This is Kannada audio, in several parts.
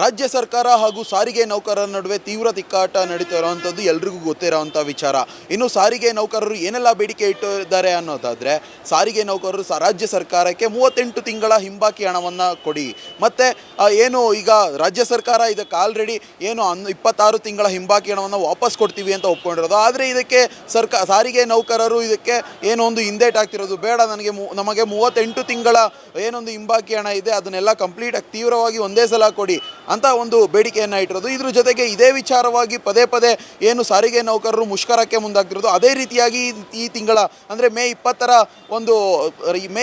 ರಾಜ್ಯ ಸರ್ಕಾರ ಹಾಗೂ ಸಾರಿಗೆ ನೌಕರರ ನಡುವೆ ತೀವ್ರ ತಿಕ್ಕಾಟ ನಡೀತಾ ಇರುವಂಥದ್ದು ಎಲ್ರಿಗೂ ಗೊತ್ತಿರೋವಂಥ ವಿಚಾರ. ಇನ್ನು ಸಾರಿಗೆ ನೌಕರರು ಏನೆಲ್ಲ ಬೇಡಿಕೆ ಇಟ್ಟಿದ್ದಾರೆ ಅನ್ನೋದಾದರೆ, ಸಾರಿಗೆ ನೌಕರರು ರಾಜ್ಯ ಸರ್ಕಾರಕ್ಕೆ 38 ತಿಂಗಳ ಹಿಂಬಾಕಿ ಹಣವನ್ನು ಕೊಡಿ. ಮತ್ತು ಏನು ಈಗ ರಾಜ್ಯ ಸರ್ಕಾರ ಇದಕ್ಕೆ ಆಲ್ರೆಡಿ ಏನು 26 ತಿಂಗಳ ಹಿಂಬಾಕಿ ಹಣವನ್ನು ವಾಪಸ್ ಕೊಡ್ತೀವಿ ಅಂತ ಒಪ್ಕೊಂಡಿರೋದು. ಆದರೆ ಇದಕ್ಕೆ ಸಾರಿಗೆ ನೌಕರರು ಇದಕ್ಕೆ ಏನೋ ಒಂದು ಹಿಂದೇಟಾಗ್ತಿರೋದು, ಬೇಡ ನಮಗೆ 38 ತಿಂಗಳ ಏನೊಂದು ಹಿಂಬಾಕಿ ಹಣ ಇದೆ ಅದನ್ನೆಲ್ಲ ಕಂಪ್ಲೀಟಾಗಿ ತೀವ್ರವಾಗಿ ಒಂದೇ ಸಲ ಕೊಡಿ ಅಂತ ಒಂದು ಬೇಡಿಕೆಯನ್ನು ಇಟ್ಟಿರೋದು. ಇದ್ರ ಜೊತೆಗೆ ಇದೇ ವಿಚಾರವಾಗಿ ಪದೇ ಪದೇ ಏನು ಸಾರಿಗೆ ನೌಕರರು ಮುಷ್ಕರಕ್ಕೆ ಮುಂದಾಗ್ತಿರೋದು. ಅದೇ ರೀತಿಯಾಗಿ ಈ ತಿಂಗಳ ಅಂದರೆ ಮೇ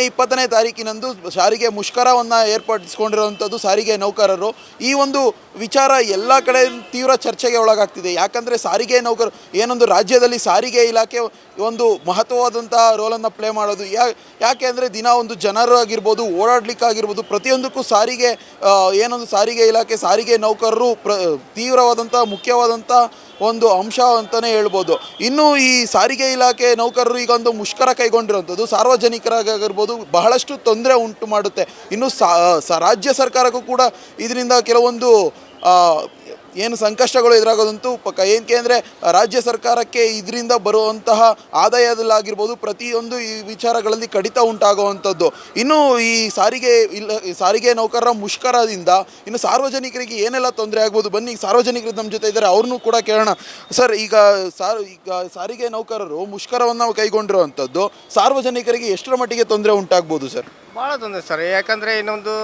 20ನೇ ತಾರೀಕಿನಂದು ಸಾರಿಗೆ ಮುಷ್ಕರವನ್ನು ಏರ್ಪಡಿಸ್ಕೊಂಡಿರುವಂಥದ್ದು ಸಾರಿಗೆ ನೌಕರರು. ಈ ಒಂದು ವಿಚಾರ ಎಲ್ಲ ಕಡೆ ತೀವ್ರ ಚರ್ಚೆಗೆ ಒಳಗಾಗ್ತಿದೆ. ಯಾಕಂದರೆ ಸಾರಿಗೆ ನೌಕರರು ಏನೊಂದು ರಾಜ್ಯದಲ್ಲಿ ಸಾರಿಗೆ ಇಲಾಖೆ ಒಂದು ಮಹತ್ವವಾದಂಥ ರೋಲನ್ನು ಪ್ಲೇ ಮಾಡೋದು. ಯಾಕೆ ಅಂದರೆ ದಿನ ಒಂದು ಜನರು ಆಗಿರ್ಬೋದು, ಓಡಾಡಲಿಕ್ಕಾಗಿರ್ಬೋದು, ಪ್ರತಿಯೊಂದಕ್ಕೂ ಏನೊಂದು ಸಾರಿಗೆ ಇಲಾಖೆ ಸಾರಿಗೆ ನೌಕರರು ತೀವ್ರವಾದಂಥ ಮುಖ್ಯವಾದಂಥ ಒಂದು ಅಂಶ ಅಂತಲೇ ಹೇಳ್ಬೋದು. ಇನ್ನು ಈ ಸಾರಿಗೆ ಇಲಾಖೆ ನೌಕರರು ಈಗ ಒಂದು ಮುಷ್ಕರ ಕೈಗೊಂಡಿರುವಂಥದ್ದು ಸಾರ್ವಜನಿಕರಾಗಿರ್ಬೋದು ಬಹಳಷ್ಟು ತೊಂದರೆ ಉಂಟು ಮಾಡುತ್ತೆ. ಇನ್ನು ರಾಜ್ಯ ಸರ್ಕಾರಕ್ಕೂ ಕೂಡ ಇದರಿಂದ ಕೆಲವೊಂದು ಏನು ಸಂಕಷ್ಟಗಳು ಎದುರಾಗೋದಂತೂ ಪಕ್ಕ. ಏನಕ್ಕೆ ಅಂದರೆ ರಾಜ್ಯ ಸರ್ಕಾರಕ್ಕೆ ಇದರಿಂದ ಬರುವಂತಹ ಆದಾಯದಲ್ಲಾಗಿರ್ಬೋದು ಪ್ರತಿಯೊಂದು ಈ ವಿಚಾರಗಳಲ್ಲಿ ಕಡಿತ ಉಂಟಾಗುವಂಥದ್ದು. ಇನ್ನು ಈ ಸಾರಿಗೆ ನೌಕರರ ಮುಷ್ಕರದಿಂದ ಇನ್ನು ಸಾರ್ವಜನಿಕರಿಗೆ ಏನೆಲ್ಲ ತೊಂದರೆ ಆಗ್ಬೋದು, ಬನ್ನಿ ಸಾರ್ವಜನಿಕರು ನಮ್ಮ ಜೊತೆ ಇದ್ದಾರೆ, ಅವ್ರನ್ನೂ ಕೂಡ ಕೇಳೋಣ. ಸರ್, ಈಗ ಸಾರಿಗೆ ನೌಕರರು ಮುಷ್ಕರವನ್ನು ಕೈಗೊಂಡಿರುವಂಥದ್ದು ಸಾರ್ವಜನಿಕರಿಗೆ ಎಷ್ಟರ ಮಟ್ಟಿಗೆ ತೊಂದರೆ ಉಂಟಾಗ್ಬೋದು ಸರ್? ಭಾಳ ತೊಂದರೆ ಸರ್. ಯಾಕಂದರೆ ಇನ್ನೊಂದು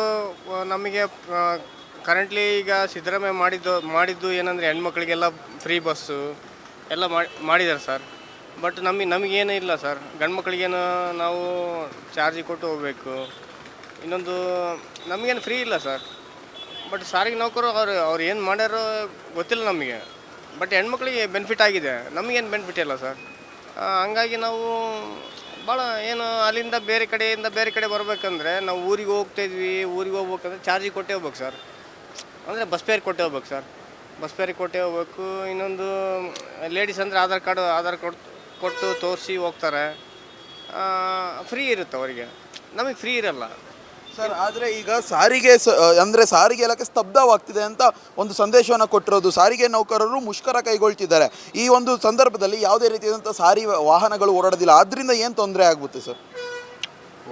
ನಮಗೆ ಕರೆಂಟ್ಲಿ ಈಗ ಸಿದ್ದರಾಮಯ್ಯ ಮಾಡಿದ್ದು ಏನಂದರೆ ಹೆಣ್ಮಕ್ಳಿಗೆಲ್ಲ ಫ್ರೀ ಬಸ್ಸು ಎಲ್ಲ ಮಾಡಿದ್ದಾರೆ ಸರ್. ಬಟ್ ನಮಗೇನು ಇಲ್ಲ ಸರ್. ಗಂಡು ಮಕ್ಕಳಿಗೇನು ನಾವು ಚಾರ್ಜಿಗೆ ಕೊಟ್ಟು ಹೋಗಬೇಕು. ಇನ್ನೊಂದು ನಮಗೇನು ಫ್ರೀ ಇಲ್ಲ ಸರ್. ಬಟ್ ಸಾರಿಗೆ ನೌಕರು ಅವ್ರು ಏನು ಮಾಡ್ಯಾರೋ ಗೊತ್ತಿಲ್ಲ ನಮಗೆ. ಬಟ್ ಹೆಣ್ಮಕ್ಳಿಗೆ ಬೆನಿಫಿಟ್ ಆಗಿದೆ, ನಮಗೇನು ಬೆನಿಫಿಟ್ ಇಲ್ಲ ಸರ್. ಹಂಗಾಗಿ ನಾವು ಭಾಳ ಏನು ಅಲ್ಲಿಂದ ಬೇರೆ ಕಡೆ ಬರಬೇಕಂದ್ರೆ ನಾವು ಊರಿಗೆ ಹೋಗ್ತಾಯಿದ್ವಿ. ಊರಿಗೆ ಹೋಗ್ಬೇಕಂದ್ರೆ ಚಾರ್ಜಿಗೆ ಕೊಟ್ಟೇ ಹೋಗ್ಬೇಕು ಸರ್. ಅಂದರೆ ಬಸ್ ಫೇರ್ ಕೊಟ್ಟೇ ಹೋಗ್ಬೇಕು ಸರ್. ಬಸ್ ಫೇರಿಗೆ ಕೊಟ್ಟೇ ಹೋಗ್ಬೇಕು. ಇನ್ನೊಂದು ಲೇಡೀಸ್ ಅಂದರೆ ಆಧಾರ್ ಕಾರ್ಡ್ ಕೊಟ್ಟು ತೋರಿಸಿ ಹೋಗ್ತಾರೆ. ಫ್ರೀ ಇರುತ್ತೆ ಅವರಿಗೆ, ನಮಗೆ ಫ್ರೀ ಇರಲ್ಲ ಸರ್. ಆದರೆ ಈಗ ಸಾರಿಗೆ ಇಲಾಖೆ ಸ್ತಬ್ಧವಾಗ್ತಿದೆ ಅಂತ ಒಂದು ಸಂದೇಶವನ್ನು ಕೊಟ್ಟಿರೋದು. ಸಾರಿಗೆ ನೌಕರರು ಮುಷ್ಕರ ಕೈಗೊಳ್ತಿದ್ದಾರೆ. ಈ ಒಂದು ಸಂದರ್ಭದಲ್ಲಿ ಯಾವುದೇ ರೀತಿಯಾದಂಥ ವಾಹನಗಳು ಓಡಾಡೋದಿಲ್ಲ. ಆದ್ದರಿಂದ ಏನು ತೊಂದರೆ ಆಗುತ್ತೆ ಸರ್?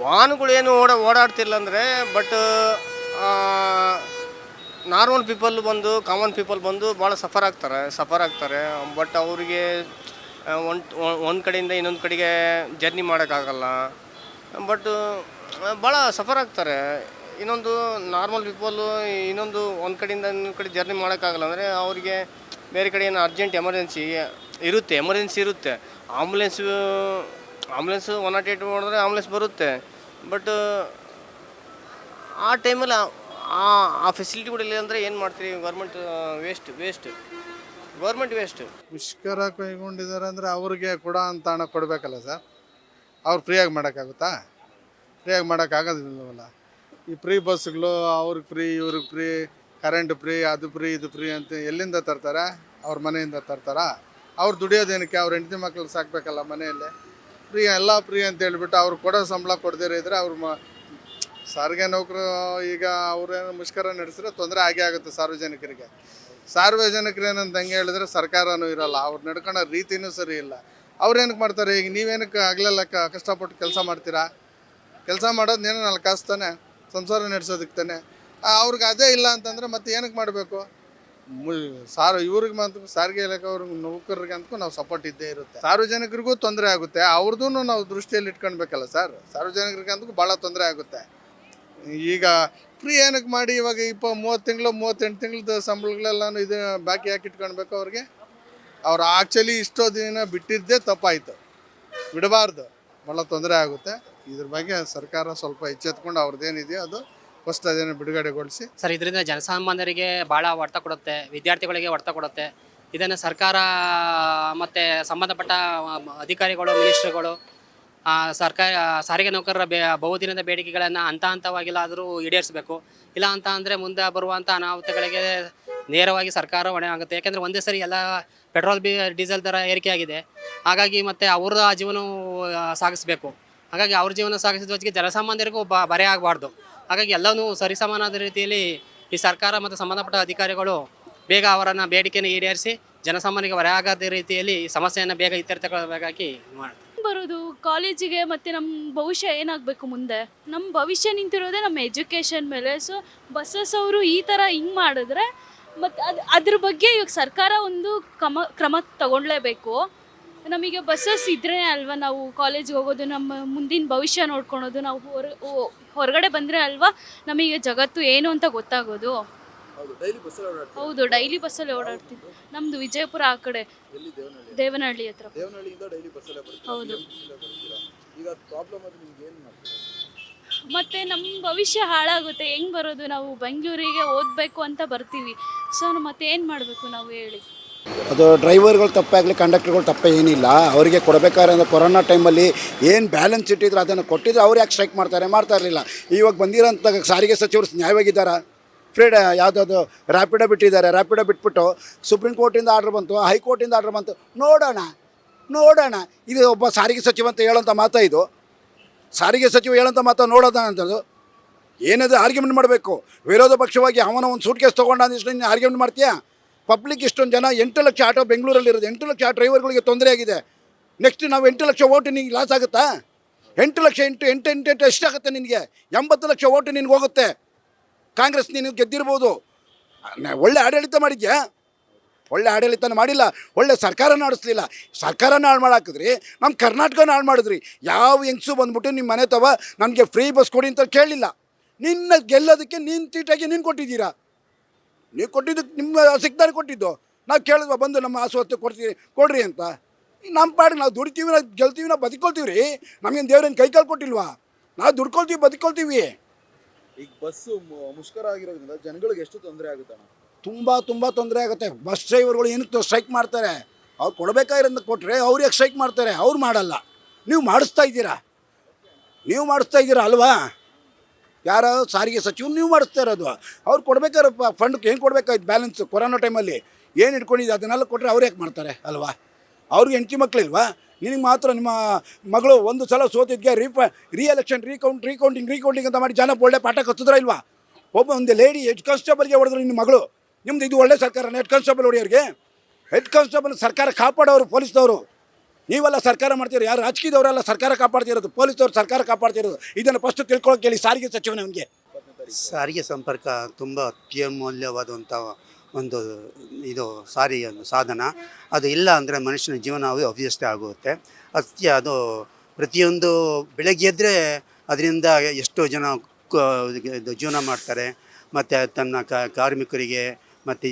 ವಾಹನಗಳು ಏನು ಓಡಾಡ್ತಿಲ್ಲ ಅಂದರೆ, but normal people common people ಬಂದು ಭಾಳ ಸಫರ್ ಆಗ್ತಾರೆ. ಬಟ್ ಅವರಿಗೆ ಒಂದು ಕಡೆಯಿಂದ ಇನ್ನೊಂದು ಕಡೆಗೆ ಜರ್ನಿ ಮಾಡೋಕ್ಕಾಗಲ್ಲ. ಬಟ್ ಭಾಳ ಸಫರ್ ಆಗ್ತಾರೆ. ಇನ್ನೊಂದು ನಾರ್ಮಲ್ ಪೀಪಲ್ಲು ಒಂದು ಕಡೆಯಿಂದ ಇನ್ನೊಂದು ಕಡೆ ಜರ್ನಿ ಮಾಡೋಕ್ಕಾಗಲ್ಲ ಅಂದರೆ ಅವರಿಗೆ ಬೇರೆ ಕಡೆ ಏನು ಅರ್ಜೆಂಟ್ ಎಮರ್ಜೆನ್ಸಿ ಇರುತ್ತೆ. ಆಂಬುಲೆನ್ಸು 108 ಮಾಡಿದ್ರೆ ಆಂಬುಲೆನ್ಸ್ ಬರುತ್ತೆ. ಬಟ್ ಆ ಟೈಮಲ್ಲಿ ಆ ಫೆಸಿಲಿಟಿಗಳಿಲ್ಲ ಅಂದರೆ ಏನು ಮಾಡ್ತೀರಿ? Government waste. ಮುಷ್ಕರ ಕೈಗೊಂಡಿದ್ದಾರೆ ಅಂದರೆ ಅವ್ರಿಗೆ ಕೊಡೋ ಅಂತ ಹಣ ಕೊಡಬೇಕಲ್ಲ ಸರ್. ಅವ್ರು ಫ್ರೀಯಾಗಿ ಮಾಡೋಕ್ಕಾಗುತ್ತಾ? ಫ್ರೀಯಾಗಿ ಮಾಡೋಕ್ಕಾಗೋದಿಲ್ಲವಲ್ಲ. ಈ ಫ್ರೀ ಬಸ್ಸುಗಳು ಅವ್ರಿಗೆ ಫ್ರೀ, ಇವ್ರಿಗೆ ಫ್ರೀ, ಕರೆಂಟ್ ಫ್ರೀ, ಅದು ಫ್ರೀ, ಇದು ಫ್ರೀ ಅಂತ ಎಲ್ಲಿಂದ ತರ್ತಾರೆ? ಅವ್ರ ಮನೆಯಿಂದ ತರ್ತಾರಾ? ಅವ್ರು ದುಡಿಯೋದೇನಕ್ಕೆ? ಅವ್ರ ಹೆಂಡತಿ ಮಕ್ಕಳು ಸಾಕಬೇಕಲ್ಲ ಮನೆಯಲ್ಲೇ. ಎಲ್ಲ ಫ್ರೀ ಅಂತ ಹೇಳ್ಬಿಟ್ಟು ಅವ್ರು ಕೊಡೋ ಸಂಬಳ ಕೊಡದೇ ಇದ್ದರೆ ಸಾರಿಗೆ ನೌಕರು ಈಗ ಅವ್ರೇನು ಮುಷ್ಕರ ನಡೆಸಿದ್ರೆ ತೊಂದರೆ ಆಗುತ್ತೆ ಸಾರ್ವಜನಿಕರಿಗೆ. ಏನಂತ ಹಂಗೆ ಹೇಳಿದ್ರೆ ಸರ್ಕಾರನೂ ಇರಲ್ಲ, ಅವ್ರು ನಡ್ಕೊಳ್ಳೋ ರೀತಿಯೂ ಸರಿ ಇಲ್ಲ. ಅವ್ರೇನಕ್ಕೆ ಮಾಡ್ತಾರೆ? ಈಗ ನೀವೇನಕ್ಕೆ ಆಗಲೆಲ್ಲ ಕಷ್ಟಪಟ್ಟು ಕೆಲಸ ಮಾಡ್ತೀರಾ? ಕೆಲಸ ಮಾಡೋದು ಏನೋ 4 ಕಾಸು ತಾನೆ, ಸಂಸಾರ ನಡೆಸೋದಕ್ಕೆ ತಾನೆ. ಅವ್ರಿಗೆ ಅದೇ ಇಲ್ಲ ಅಂತಂದರೆ ಮತ್ತೆ ಏನಕ್ಕೆ ಮಾಡಬೇಕು? ಇವ್ರಿಗೆ ಮಾತ್ರ ಸಾರಿಗೆ ಇಲಾಖೆ ಅವ್ರಿಗೆ ನೌಕರರಿಗೆ ಅಂತೂ ನಾವು ಸಪೋರ್ಟ್ ಇದ್ದೇ ಇರುತ್ತೆ. ಸಾರ್ವಜನಿಕರಿಗೂ ತೊಂದರೆ ಆಗುತ್ತೆ, ಅವ್ರದ್ದೂ ನಾವು ದೃಷ್ಟಿಯಲ್ಲಿ ಇಟ್ಕೊಳ್ಬೇಕಲ್ಲ ಸರ್. ಸಾರ್ವಜನಿಕರಿಗೆ ಅಂತೂ ಭಾಳ ತೊಂದರೆ ಆಗುತ್ತೆ. ಈಗ ಫ್ರೀ ಏನಕ್ಕೆ ಮಾಡಿ ಇವಾಗ 30 ತಿಂಗಳು 38 ತಿಂಗಳದ ಸಂಬಳಗಳೆಲ್ಲನೂ ಇದು ಬಾಕಿ ಹಾಕಿ ಇಟ್ಕೊಳ್ಬೇಕು ಅವ್ರಿಗೆ. ಅವ್ರು ಆ್ಯಕ್ಚುಲಿ ಇಷ್ಟೋ ದಿನ ಬಿಟ್ಟಿದ್ದೇ ತಪ್ಪಾಯಿತು, ಬಿಡಬಾರ್ದು. ಭಾಳ ತೊಂದರೆ ಆಗುತ್ತೆ. ಇದ್ರ ಬಗ್ಗೆ ಸರ್ಕಾರ ಸ್ವಲ್ಪ ಎಚ್ಚೆತ್ಕೊಂಡು ಅವ್ರದ್ದೇನಿದೆಯೋ ಅದು ಫಸ್ಟ್ ಅದೇನು ಬಿಡುಗಡೆಗೊಳಿಸಿ ಸರ್. ಇದರಿಂದ ಜನಸಾಮಾನ್ಯರಿಗೆ ಭಾಳ ಹೊಡೆತ ಕೊಡುತ್ತೆ, ವಿದ್ಯಾರ್ಥಿಗಳಿಗೆ ಹೊಡೆತ ಕೊಡುತ್ತೆ. ಇದನ್ನು ಸರ್ಕಾರ ಮತ್ತು ಸಂಬಂಧಪಟ್ಟ ಅಧಿಕಾರಿಗಳು, ಮಿನಿಸ್ಟ್ರುಗಳು ಸಾರಿಗೆ ನೌಕರರ ಬಹುದಿನದ ಬೇಡಿಕೆಗಳನ್ನು ಹಂತವಾಗಿಲ್ಲಾದರೂ ಈಡೇರಿಸಬೇಕು. ಇಲ್ಲ ಅಂತ ಅಂದರೆ ಮುಂದೆ ಬರುವಂಥ ಅನಾಹುತಗಳಿಗೆ ನೇರವಾಗಿ ಸರ್ಕಾರ ಹೊಣೆ ಆಗುತ್ತೆ. ಯಾಕೆಂದರೆ ಒಂದೇ ಸರಿ ಎಲ್ಲ ಪೆಟ್ರೋಲ್ ಡೀಸೆಲ್ ದರ ಏರಿಕೆಯಾಗಿದೆ. ಹಾಗಾಗಿ ಮತ್ತು ಅವ್ರ ಜೀವನ ಸಾಗಿಸಬೇಕು. ಹಾಗಾಗಿ ಅವ್ರ ಜೀವನ ಸಾಗಿಸಿದ ಜೊತೆಗೆ ಜನಸಾಮಾನ್ಯರಿಗೂ ಬರೆ ಆಗಬಾರ್ದು. ಹಾಗಾಗಿ ಎಲ್ಲವೂ ಸರಿಸಮಾನದ ರೀತಿಯಲ್ಲಿ ಈ ಸರ್ಕಾರ ಮತ್ತು ಸಂಬಂಧಪಟ್ಟ ಅಧಿಕಾರಿಗಳು ಬೇಗ ಅವರನ್ನು ಬೇಡಿಕೆಯನ್ನು ಈಡೇರಿಸಿ ಜನಸಾಮಾನ್ಯರಿಗೆ ಹೊರೆಯಾಗದ ರೀತಿಯಲ್ಲಿ ಈ ಸಮಸ್ಯೆಯನ್ನು ಬೇಗ ಇತ್ಯರ್ಥಗೊಳ್ಳಬೇಕಾಗಿ ಮಾಡ್ತಾರೆ. ಬರೋದು ಕಾಲೇಜಿಗೆ ಮತ್ತು ನಮ್ಮ ಭವಿಷ್ಯ ಏನಾಗಬೇಕು ಮುಂದೆ, ನಮ್ಮ ಭವಿಷ್ಯ ನಿಂತಿರೋದೇ ನಮ್ಮ ಎಜುಕೇಷನ್ ಮೇಲೆ. ಸೊ ಬಸ್ಸಸ್ ಅವರು ಈ ಥರ ಹಿಂಗೆ ಮಾಡಿದ್ರೆ ಮತ್ತು ಅದ್ರ ಬಗ್ಗೆ ಇವಾಗ ಸರ್ಕಾರ ಒಂದು ಕ್ರಮ ತಗೊಳ್ಳೇಬೇಕು. ನಮಗೆ ಬಸ್ಸಸ್ ಇದ್ರೇ ಅಲ್ವಾ ನಾವು ಕಾಲೇಜ್ಗೆ ಹೋಗೋದು, ನಮ್ಮ ಮುಂದಿನ ಭವಿಷ್ಯ ನೋಡ್ಕೊಳೋದು. ನಾವು ಹೊರಗಡೆ ಬಂದರೆ ಅಲ್ವಾ ನಮಗೆ ಜಗತ್ತು ಏನು ಅಂತ ಗೊತ್ತಾಗೋದು. ಹೌದು, ಡೈಲಿ ಬಸ್ಸಲ್ಲಿ ಓಡಾಡ್ತೀವಿ. ನಮ್ಮದು ವಿಜಯಪುರ ಆ ಕಡೆ, ದೇವನಹಳ್ಳಿ ಹತ್ರ. ಹೌದು. ಮತ್ತು ನಮ್ಮ ಭವಿಷ್ಯ ಹಾಳಾಗುತ್ತೆ. ಹೆಂಗೆ ಬರೋದು? ನಾವು ಬೆಂಗಳೂರಿಗೆ ಓದಬೇಕು ಅಂತ ಬರ್ತೀವಿ. ಸೊ ಮತ್ತೆ ಏನು ಮಾಡಬೇಕು ನಾವು ಹೇಳಿ? ಅದು ಡ್ರೈವರ್ಗಳು ತಪ್ಪಾಗಲಿ ಕಂಡಕ್ಟರ್ಗಳು ತಪ್ಪೇ ಏನಿಲ್ಲ. ಅವರಿಗೆ ಕೊಡಬೇಕಾದ್ರೆ ಕೊರೋನಾ ಟೈಮಲ್ಲಿ ಏನು ಬ್ಯಾಲೆನ್ಸ್ ಇಟ್ಟಿದ್ರು ಅದನ್ನು ಕೊಟ್ಟಿದ್ರೆ ಅವ್ರು ಯಾಕೆ ಸ್ಟ್ರೈಕ್ ಮಾಡ್ತಾ ಇರಲಿಲ್ಲ. ಇವಾಗ ಬಂದಿರೋಂಥ ಸಾರಿಗೆ ಸಚಿವರು ನ್ಯಾಯವಾಗಿದ್ದಾರೆ. ಫ್ರೀಡ ಯಾವುದಾದ್ರು ರ್ಯಾಪಿಡೋ ಬಿಟ್ಟಿದ್ದಾರೆ. ರ್ಯಾಪಿಡೋ ಬಿಟ್ಬಿಟ್ಟು ಸುಪ್ರೀಂ ಕೋರ್ಟಿಂದ ಆರ್ಡ್ರ್ ಬಂತು, ಹೈಕೋರ್ಟಿಂದ ಆರ್ಡ್ರ್ ಬಂತು. ನೋಡೋಣ ಇದು ಒಬ್ಬ ಸಾರಿಗೆ ಸಚಿವ ಅಂತ ಹೇಳೋಂಥ ಮಾತಾ ಇದು? ಸಾರಿಗೆ ಸಚಿವ ಹೇಳೋಂಥ ಮಾತಾ ನೋಡೋದ ಅಂತದ್ದು ಏನಾದರೂ ಆರ್ಗ್ಯುಮೆಂಟ್ ಮಾಡಬೇಕು. ವಿರೋಧ ಪಕ್ಷವಾಗಿ ಅವನ ಒಂದು ಸೂಟ್ ಕೇಸ್ ತೊಗೊಂಡ ಅಂದಿಷ್ಟು ನೀನು ಆರ್ಗ್ಯುಮೆಂಟ್ ಮಾಡ್ತೀಯಾ? ಪಬ್ಲಿಕ್ ಇಷ್ಟೊಂದು ಜನ 8 ಲಕ್ಷ ಆಟೋ ಬೆಂಗಳೂರಲ್ಲಿರೋದು, 8 ಲಕ್ಷ ಡ್ರೈವರ್ಗಳಿಗೆ ತೊಂದರೆ ಆಗಿದೆ. ನೆಕ್ಸ್ಟ್ ನಾವು 8 ಲಕ್ಷ ಓಟು ನಿನಗೆ ಲಾಸ್ ಆಗುತ್ತಾ? 8 ಲಕ್ಷ ಎಂಟು ಎಷ್ಟಾಗುತ್ತೆ ನಿನಗೆ? 80 ಲಕ್ಷ ಓಟು ನಿನಗೆ ಹೋಗುತ್ತೆ. ಕಾಂಗ್ರೆಸ್ ನೀನು ಗೆದ್ದಿರ್ಬೋದು. ಒಳ್ಳೆ ಆಡಳಿತ ಮಾಡಿದ್ಯಾ? ಒಳ್ಳೆ ಆಡಳಿತನ ಮಾಡಿಲ್ಲ. ಒಳ್ಳೆ ಸರ್ಕಾರನ ನಡೆಸಲಿಲ್ಲ. ಸರ್ಕಾರನ ಹಾಳು ಮಾಡಾಕಿದ್ರಿ, ನಮ್ಮ ಕರ್ನಾಟಕನ ಹಾಳು ಮಾಡಿದ್ರಿ. ಯಾವ ಹೆಂಗಸು ಬಂದ್ಬಿಟ್ಟು ನಿಮ್ಮ ಮನೆ ತವ ನನಗೆ ಫ್ರೀ ಬಸ್ ಕೊಡಿ ಅಂತ ಕೇಳಲಿಲ್ಲ. ನಿನ್ನ ಗೆಲ್ಲೋದಕ್ಕೆ ನೀನು ತೀಟಾಗಿ ನೀನು ಕೊಟ್ಟಿದ್ದೀರಾ. ನೀವು ಕೊಟ್ಟಿದ್ದಕ್ಕೆ ನಿಮ್ಮ ಸಿಗ್ದಾರೆ ಕೊಟ್ಟಿದ್ದು. ನಾವು ಕೇಳಿದ್ವ ಬಂದು ನಮ್ಮ ಆಸ್ವಸ್ತು ಕೊಡ್ರಿ ಅಂತ. ನಮ್ಮ ಪಾಡಿಗೆ ನಾವು ದುಡಿತೀವಿ, ನಾವು ಗೆಲ್ತೀವಿ, ನಾವು ಬದುಕೊಳ್ತೀವಿ ರೀ. ನಮಗೇನು ದೇವ್ರೇನು ಕೈಕಾಲು ಕೊಟ್ಟಿಲ್ವಾ? ನಾವು ದುಡ್ಕೊಳ್ತೀವಿ, ಬದುಕೊಳ್ತೀವಿ. ಈಗ ಬಸ್ಸು ಮುಷ್ಕರ ಆಗಿರೋದ್ರಿಂದ ಜನಗಳಿಗೆ ಎಷ್ಟು ತೊಂದರೆ ಆಗುತ್ತೆ? ತುಂಬ ತೊಂದರೆ ಆಗುತ್ತೆ. ಬಸ್ ಡ್ರೈವರ್ಗಳು ಏನಕ್ಕೆ ಸ್ಟ್ರೈಕ್ ಮಾಡ್ತಾರೆ? ಅವ್ರು ಕೊಡಬೇಕಾಗಿರೋದನ್ನ ಕೊಟ್ಟರೆ ಅವ್ರು ಯಾಕೆ ಸ್ಟ್ರೈಕ್ ಮಾಡ್ತಾರೆ? ಅವ್ರು ಮಾಡಲ್ಲ. ನೀವು ಮಾಡಿಸ್ತಾ ಇದ್ದೀರಾ ಅಲ್ವಾ? ಯಾರೋ ಸಾರಿಗೆ ಸಚಿವರು ನೀವು ಮಾಡಿಸ್ತಾ ಇರೋದು. ಅವ್ರು ಕೊಡಬೇಕಾದ್ರೆ ಫಂಡ್ಗೆ ಏನು ಕೊಡಬೇಕಾಯ್ತು? ಬ್ಯಾಲೆನ್ಸ್ ಕೊರೋನಾ ಟೈಮಲ್ಲಿ ಏನು ಇಟ್ಕೊಂಡಿದ್ದೆ ಅದನ್ನೆಲ್ಲ ಕೊಟ್ಟರೆ ಅವ್ರು ಯಾಕೆ ಮಾಡ್ತಾರೆ ಅಲ್ವಾ? ಅವ್ರಿಗೆ ಹೆಂಡತಿ ಮಕ್ಕಳಿಲ್ವಾ? ನಿನಗೆ ಮಾತ್ರ ನಿಮ್ಮ ಮಗಳು ಒಂದು ಸಲ ಸೋತಿದ್ಗೆ ರೀಎಲೆಕ್ಷನ್ ರೀಕೌಂಟಿಂಗ್ ಅಂತ ಮಾಡಿ ಜನ ಒಳ್ಳೆ ಪಾಠ ಕತ್ತಿದ್ರ ಇಲ್ವಾ? ಒಂದು ಲೇಡಿ ಹೆಡ್ ಕಾನ್ಸ್ಟೇಬಲ್ಗೆ ಹೊಡೆದ್ರು ನಿಮ್ಮ ಮಗಳು. ನಿಮ್ದು ಇದು ಒಳ್ಳೆ ಸರ್ಕಾರನ? ಹೆಡ್ ಕಾನ್ಸ್ಟೇಬಲ್ ಹೊಡೆಯೋರಿಗೆ? ಹೆಡ್ ಕಾನ್ಸ್ಟೇಬಲ್ ಸರ್ಕಾರ ಕಾಪಾಡೋರು ಪೊಲೀಸ್ದವರು. ನೀವೆಲ್ಲ ಸರ್ಕಾರ ಮಾಡ್ತೀರಿ. ಯಾರು ರಾಜಕೀಯದವರೆಲ್ಲ ಸರ್ಕಾರ ಕಾಪಾಡ್ತಿರೋದು, ಪೊಲೀಸವ್ರು ಸರ್ಕಾರ ಕಾಪಾಡ್ತಿರೋದು. ಇದನ್ನು ಫಸ್ಟ್ ತಿಳ್ಕೊಳ್ಳೋಕೆ ಹೇಳಿ ಸಾರಿಗೆ ಸಚಿವನಿಗೆ. ಸಾರಿಗೆ ಸಂಪರ್ಕ ತುಂಬ ಅತ್ಯಮೂಲ್ಯವಾದಂಥ ಒಂದು ಇದು ಸಾರಿಗೆ ಸಾಧನ. ಅದು ಇಲ್ಲ ಅಂದರೆ ಮನುಷ್ಯನ ಜೀವನ ಅವ್ಯಸ್ಥ ಆಗುತ್ತೆ. ಅದು ಪ್ರತಿಯೊಂದು ಬೆಳಗ್ಗೆ ಎದ್ದರೆ ಅದರಿಂದ ಎಷ್ಟೋ ಜನ ಜೀವನ ಮಾಡ್ತಾರೆ. ಮತ್ತು ತನ್ನ ಕಾರ್ಮಿಕರಿಗೆ ಮತ್ತು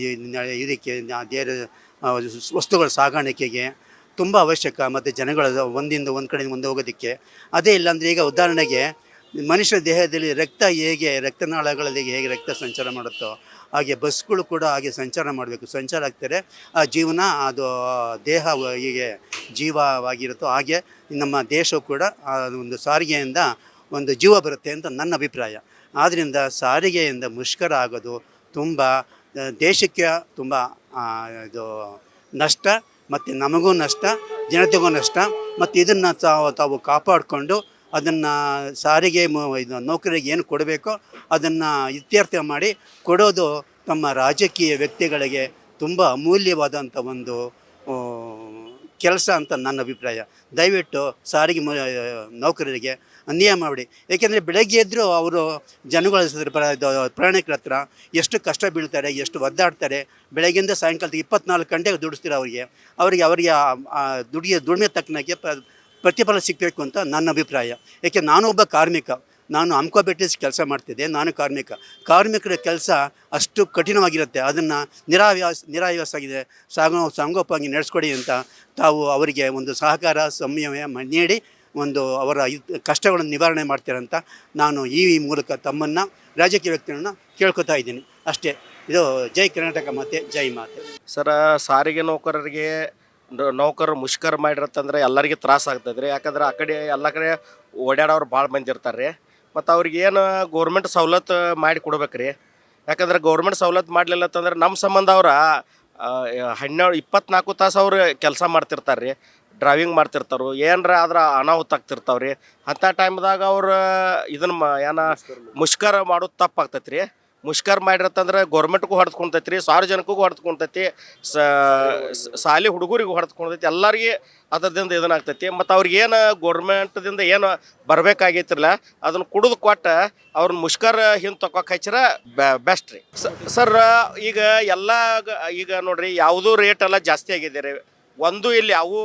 ಇದಕ್ಕೆ ಬೇರೆ ವಸ್ತುಗಳ ಸಾಗಾಣಿಕೆಗೆ ತುಂಬ ಅವಶ್ಯಕ. ಮತ್ತು ಜನಗಳ ಒಂದಿಂದ ಒಂದು ಕಡೆಯಿಂದ ಮುಂದೆ ಹೋಗೋದಕ್ಕೆ ಅದೇ ಇಲ್ಲಾಂದರೆ ಈಗ ಉದಾಹರಣೆಗೆ ಮನುಷ್ಯನ ದೇಹದಲ್ಲಿ ಹೇಗೆ ರಕ್ತನಾಳಗಳಲ್ಲಿ ಹೇಗೆ ರಕ್ತ ಸಂಚಾರ ಮಾಡುತ್ತೋ ಹಾಗೆ ಬಸ್ಗಳು ಕೂಡ ಹಾಗೆ ಸಂಚಾರ ಮಾಡಬೇಕು. ಸಂಚಾರ ಆಗ್ತಾರೆ ಆ ಜೀವನ, ಅದು ದೇಹ ಹೀಗೆ ಜೀವವಾಗಿರುತ್ತೋ ಹಾಗೆ ನಮ್ಮ ದೇಶವು ಕೂಡ ಆ ಒಂದು ಸಾರಿಗೆಯಿಂದ ಒಂದು ಜೀವ ಬರುತ್ತೆ ಅಂತ ನನ್ನ ಅಭಿಪ್ರಾಯ. ಆದ್ದರಿಂದ ಸಾರಿಗೆಯಿಂದ ಮುಷ್ಕರ ಆಗೋದು ತುಂಬ ದೇಶಕ್ಕೆ ತುಂಬ ಇದು ನಷ್ಟ, ಮತ್ತು ನಮಗೂ ನಷ್ಟ, ಜನತೆಗೂ ನಷ್ಟ. ಮತ್ತು ಇದನ್ನು ತಾವು ಕಾಪಾಡಿಕೊಂಡು ಅದನ್ನು ಸಾರಿಗೆ ಇದು ನೌಕರಿಗೆ ಏನು ಕೊಡಬೇಕೋ ಅದನ್ನು ಇತ್ಯರ್ಥ ಮಾಡಿ ಕೊಡೋದು ತಮ್ಮ ರಾಜಕೀಯ ವ್ಯಕ್ತಿಗಳಿಗೆ ತುಂಬ ಅಮೂಲ್ಯವಾದಂಥ ಒಂದು ಕೆಲಸ ಅಂತ ನನ್ನ ಅಭಿಪ್ರಾಯ. ದಯವಿಟ್ಟು ಸಾರಿಗೆ ನೌಕರರಿಗೆ ಅನ್ಯಾಯ ಮಾಡಿ. ಏಕೆಂದರೆ ಬೆಳಗ್ಗೆ ಎದ್ದರೂ ಅವರು ಜನಗಳ ಪ್ರಯಾಣಿಕರ ಹತ್ರ ಎಷ್ಟು ಕಷ್ಟ ಬೀಳ್ತಾರೆ, ಎಷ್ಟು ಒದ್ದಾಡ್ತಾರೆ. ಬೆಳಗ್ಗೆಯಿಂದ ಸಾಯಂಕಾಲದ 24 ಗಂಟೆಗೆ ದುಡಿಸ್ತಾರೆ. ಅವರಿಗೆ ದುಡಿಮೆ ತಕ್ಕನಾಗೆ ಪ್ರತಿಫಲ ಸಿಗಬೇಕು ಅಂತ ನನ್ನ ಅಭಿಪ್ರಾಯ. ಏಕೆ ನಾನು ಒಬ್ಬ ಕಾರ್ಮಿಕ, ನಾನು ಅಮ್ಕೋಬೆಟ್ಟಿಸ್ ಕೆಲಸ ಮಾಡ್ತಿದ್ದೆ. ನಾನು ಕಾರ್ಮಿಕರ ಕೆಲಸ ಅಷ್ಟು ಕಠಿಣವಾಗಿರುತ್ತೆ. ಅದನ್ನು ನಿರಾಯಾಸಾಗಿದೆ ಸಂಗೋಪಾಗಿ ನಡೆಸ್ಕೊಡಿ ಅಂತ ತಾವು ಅವರಿಗೆ ಒಂದು ಸಹಕಾರ ಸಂಯಮ ನೀಡಿ ಒಂದು ಅವರ ಕಷ್ಟಗಳನ್ನು ನಿವಾರಣೆ ಮಾಡ್ತೀರಂತ ನಾನು ಈ ಮೂಲಕ ತಮ್ಮನ್ನು ರಾಜಕೀಯ ವ್ಯಕ್ತಿಗಳನ್ನು ಕೇಳ್ಕೊತಾ ಇದ್ದೀನಿ ಅಷ್ಟೇ. ಇದು ಜೈ ಕರ್ನಾಟಕ ಮಾತೆ, ಜೈ ಮಾತೆ. ಸರ, ಸಾರಿಗೆ ನೌಕರರು ಮುಷ್ಕರ ಮಾಡಿರತ್ತಂದ್ರೆ ಎಲ್ಲರಿಗೆ ತ್ರಾಸ ಆಗ್ತದೆ ರೀ. ಯಾಕಂದ್ರೆ ಆ ಕಡೆ ಎಲ್ಲ ಕಡೆ ಓಡಾಡೋರು ಭಾಳ ಮಂದಿ ಇರ್ತಾರೆ ರೀ. ಮತ್ತು ಅವ್ರಿಗೆ ಏನು ಗೌರ್ಮೆಂಟ್ ಸವಲತ್ತು ಮಾಡಿ ಕೊಡ್ಬೇಕು ರೀ. ಯಾಕಂದ್ರೆ ಗೌರ್ಮೆಂಟ್ ಸವಲತ್ತು ಮಾಡಲಿಲ್ಲ ಅಂತಂದ್ರೆ ನಮ್ಮ ಸಂಬಂಧ ಅವ್ರ 24 ತಾಸು ಅವ್ರು ಕೆಲಸ ಮಾಡ್ತಿರ್ತಾರೆ ರೀ, ಡ್ರೈವಿಂಗ್ ಮಾಡ್ತಿರ್ತಾರೆ. ಏನರ ಆದ್ರೆ ಅನಾಹುತ ಆಗ್ತಿರ್ತಾವೆ ರೀ. ಅಂಥ ಟೈಮ್ದಾಗ ಅವ್ರು ಇದನ್ನು ಮುಷ್ಕರ ಮಾಡೋದು ತಪ್ಪಾಗ್ತೈತೆ ರೀ. ಮುಷ್ಕರ ಮಾಡಿರತ್ತಂದ್ರೆ ಗೌರ್ಮೆಂಟ್ಗೂ ಹೊಡೆದ್ಕೊಂತೈತಿ ರೀ, ಸಾರ್ವಜನಿಕಗೂ ಹೊಡೆದ್ಕೊಂತೈತಿ, ಶಾಲೆ ಹುಡುಗರಿಗೂ ಹೊಡೆದ್ಕೊಂತೈತಿ, ಎಲ್ಲರಿಗೆ ಅದರಿಂದ ಇದನ್ನಾಗ್ತೈತಿ. ಮತ್ತು ಅವ್ರಿಗೇನು ಗೌರ್ಮೆಂಟ್ದಿಂದ ಏನು ಬರಬೇಕಾಗೈತಿರಲ್ಲ ಅದನ್ನು ಕುಡಿದು ಕೊಟ್ಟು ಅವ್ರನ್ನ ಮುಷ್ಕರ ಹಿಂದೆ ತಗೋಕೆ ಹಚ್ಚಿರ ಬೆಸ್ಟ್ ರೀ ಸರ್. ಈಗ ಎಲ್ಲ ಈಗ ನೋಡ್ರಿ ಯಾವುದೂ ರೇಟ್ ಎಲ್ಲ ಜಾಸ್ತಿ ಆಗಿದೆ ರೀ, ಒಂದು ಇಲ್ಲಿ ಅವು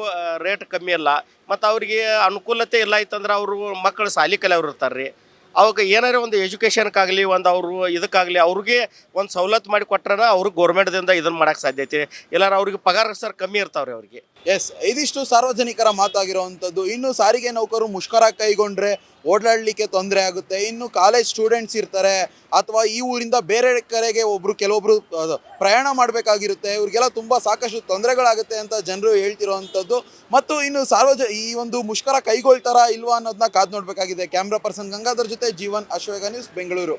ರೇಟ್ ಕಮ್ಮಿ ಇಲ್ಲ. ಮತ್ತು ಅವ್ರಿಗೆ ಅನುಕೂಲತೆ ಇಲ್ಲ ಇತ್ತಂದ್ರೆ ಅವರು ಮಕ್ಕಳು ಶಾಲೆ ಕಲಿಯವ್ರು ಇರ್ತಾರೆ ರೀ, ಅವಾಗ ಏನಾರ ಒಂದು ಎಜುಕೇಷನ್ಗಾಗಲಿ ಒಂದು ಅವರು ಇದಕ್ಕಾಗಲಿ ಅವ್ರಿಗೆ ಒಂದು ಸವಲತ್ತು ಮಾಡಿ ಕೊಟ್ರೆ ಅವ್ರಿಗೆ ಗೌರ್ಮೆಂಟ್ದಿಂದ ಇದನ್ನು ಮಾಡೋಕ್ಕೆ ಸಾಧ್ಯತೆ. ಇಲ್ಲಾರ ಅವ್ರಿಗೆ ಪಗಾರ ಸರ್ ಕಮ್ಮಿ ಇರ್ತಾವ್ರಿ ಅವ್ರಿಗೆ. ಎಸ್, ಇದಿಷ್ಟು ಸಾರ್ವಜನಿಕರ ಮಾತಾಗಿರುವಂಥದ್ದು. ಇನ್ನು ಸಾರಿಗೆ ನೌಕರರು ಮುಷ್ಕರ ಕೈಗೊಂಡ್ರೆ ಓಡಾಡಲಿಕ್ಕೆ ತೊಂದರೆ ಆಗುತ್ತೆ. ಇನ್ನು ಕಾಲೇಜ್ ಸ್ಟೂಡೆಂಟ್ಸ್ ಇರ್ತಾರೆ ಅಥವಾ ಈ ಊರಿಂದ ಬೇರೆ ಕಡೆಗೆ ಕೆಲವೊಬ್ರು ಪ್ರಯಾಣ ಮಾಡಬೇಕಾಗಿರುತ್ತೆ, ಇವ್ರಿಗೆಲ್ಲ ತುಂಬ ಸಾಕಷ್ಟು ತೊಂದರೆಗಳಾಗುತ್ತೆ ಅಂತ ಜನರು ಹೇಳ್ತಿರೋವಂಥದ್ದು. ಮತ್ತು ಇನ್ನು ಈ ಒಂದು ಮುಷ್ಕರ ಕೈಗೊಳ್ತಾರಾ ಇಲ್ವಾ ಅನ್ನೋದನ್ನ ಕಾದು ನೋಡಬೇಕಾಗಿದೆ. ಕ್ಯಾಮ್ರಾ ಪರ್ಸನ್ ಗಂಗಾಧರ್ ಜೊತೆ ಜೀವನ್, ಅಶ್ವೇಗ ನ್ಯೂಸ್, ಬೆಂಗಳೂರು.